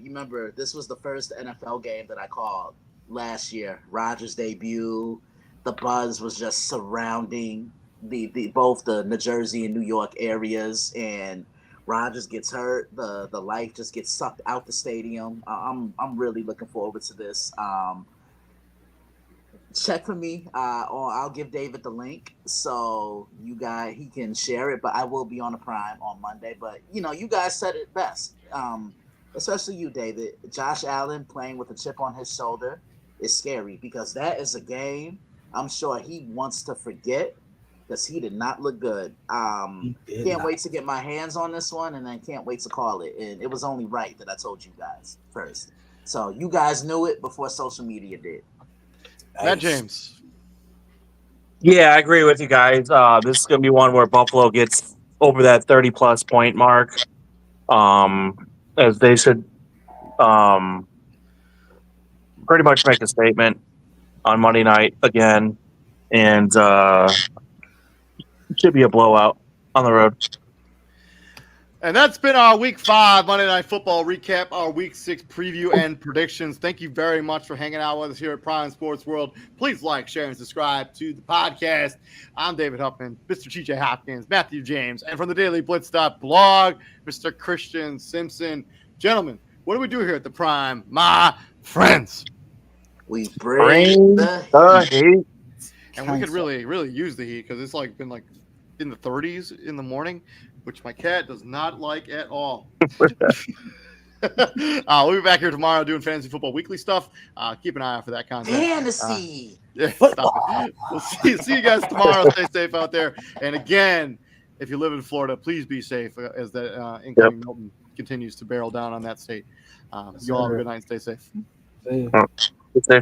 You remember this was the first NFL game that I called last year. Rodgers' debut. The buzz was just surrounding the both the New Jersey and New York areas, and Rodgers gets hurt. The life just gets sucked out the stadium. I'm really looking forward to this. Check for me, or I'll give David the link so he can share it. But I will be on the Prime on Monday. But you guys said it best, especially you, David. Josh Allen playing with a chip on his shoulder is scary because that is a game I'm sure he wants to forget because he did not look good. Can't wait to get my hands on this one, and then can't wait to call it. And it was only right that I told you guys first, so you guys knew it before social media did. Matt James. yeah, I agree with you guys. This is going to be one where Buffalo gets over that 30-plus point mark, as they should pretty much make a statement on Monday night again, and it should be a blowout on the road. And that's been our Week 5 Monday Night Football recap, our Week 6 preview and predictions. Thank you very much for hanging out with us here at Prime Sports World. Please like, share, and subscribe to the podcast. I'm David Huffman, Mr. TJ Hopkins, Matthew James, and from the Daily Blitz.blog, Mr. Christian Simpson. Gentlemen, what do we do here at the Prime, my friends? We bring the heat. And we could really, really use the heat because it's been in the 30s in the morning, which my cat does not like at all. We'll be back here tomorrow doing Fantasy Football Weekly stuff. Keep an eye out for that content. fantasy. Stop it. We'll see you guys tomorrow. Stay safe out there. And again, if you live in Florida, please be safe as that incoming Milton continues to barrel down on that state. You all have a good night and stay safe. See. Good day.